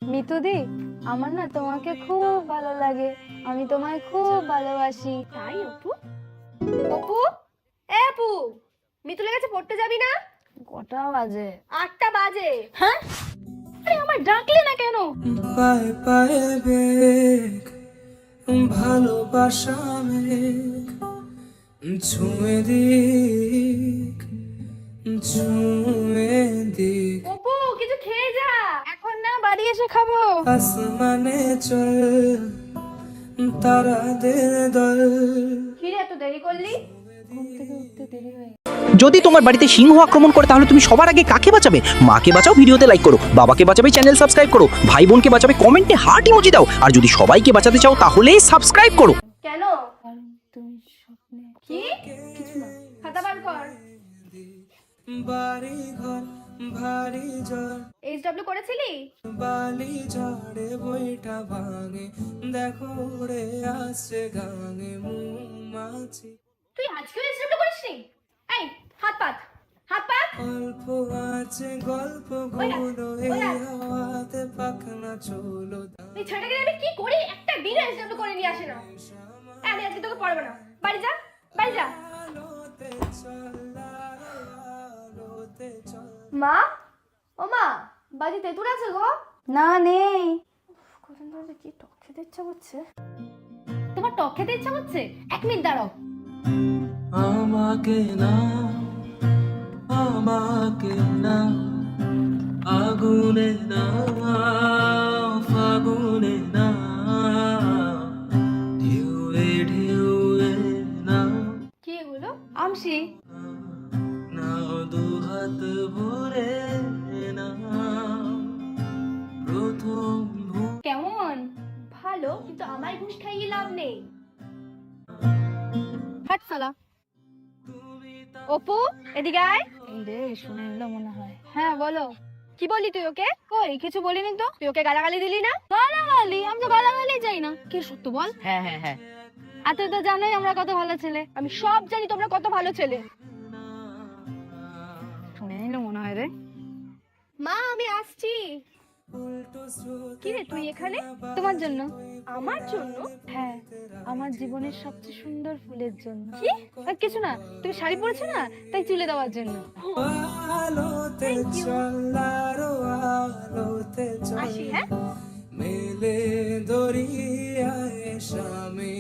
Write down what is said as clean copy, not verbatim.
মিতুদি, আমার না তোমাকে খুব ভালো লাগে, আমি তোমায় খুব ভালোবাসি। তাই অপু? অপু, এ অপু, মিতুলের কাছে পড়তে যাবি না? কটা বাজে? 8টা বাজে। হ্যাঁ, আরে আমার ডাকলে না কেন? পায়ে পায়ে বেগ ভালোবাসা মেঘ ছুঁয়ে দিক ছুঁয়ে দিক অপু, কিছু খেয়ে যা। এখন না, বাড়ি এসে খাবো। আসমানে চল তারাদের দল। কি রে, এত দেরি করলি? ঘুম থেকে উঠতে দেরি হয়ে যদি তোমার বাড়িতে সিংহ আক্রমণ করে তাহলে তুমি সবার আগে কাকে বাঁচাবে? মাকে বাঁচাও, ভিডিওতে লাইক করো। বাবাকে বাঁচাবে, চ্যানেল সাবস্ক্রাইব করো। ভাই বোনকে বাঁচাবে, কমেন্টে হার্ট ইমোজি দাও। আর যদি সবাইকে বাঁচাতে চাও তাহলে সাবস্ক্রাইব করো। কেন? কারণ তুমি স্বপ্নে। কি? কিছু না। খাতা বার কর। বাড়ি ঘর ভারী জ্বর এইচডব্লিউ করেছিলি? বালি ঝড়ে বইটা ভাঙে দেখো উড়ে আসছে গাঙে মৌমাছি। তুই আজকেও এইচডব্লিউ করিসনি? এই, হাত পাত, হাত পাত। অল্প আছে গল্প গুলো এই হাওয়াতে পাখনা চলো এই ছেলেটাকে আমি কি করি? একটা দিন এইচডব্লিউ করে নিয়ে আসে না। আমি আজকে তোকে পড়াবো না। বাড়ি যা, বাড়ি যা। আলোতে চল আলোতে চল। মা, ও মা, বাড়ি তেঁতুল আছে গো? না, নেই। কখন ধরে কি টক খেতে ইচ্ছা করছে? তোমার টক খেতে ইচ্ছা করছে? 1 মিনিট দাঁড়াও। আমাকে না আমাকে না আগুনে না ফাগুনে না ঢেউয়ে ঢেউয়ে না কি এগুলো? আমশি। না দুহাত ভরে না প্রথম কেমন? ভালো, কিন্তু আমায় ঘুষ খাইয়ে লাভ নেই। হাট সালা। অপু, এদিকে আয়। এই রে, শুনে নিল মনে হয়। হ্যাঁ, বলো। কি বললি তুই ওকে? কই, কিছু বলিনি তো। তুই ওকে গালাগালি দিলি না? গালাগালি? আমি তো গালাগালি যাই না। কি সত্য বল? হ্যাঁ হ্যাঁ হ্যাঁ, আর তুই তো জানোই আমরা কত ভালো ছেলে। আমি সব জানি তোমরা কত ভালো ছেলে। শুনে নিল মনে হয় রে। মা, আমি আসছি। উল্টো স্রোত কি রে, তুই এখানে? তোমার জন্য। আমার জন্য? হ্যাঁ, আমার জীবনের সবচেয়ে সুন্দর ফুলের জন্য। কি? আর কিছু না, তুমি শাড়ি পরেছো না, তাই চুলে দেওয়ার জন্য। আলোতে চল আরো আলোতে চল আসি, হ্যাঁ? মেলে দরিয়ায় স্বামী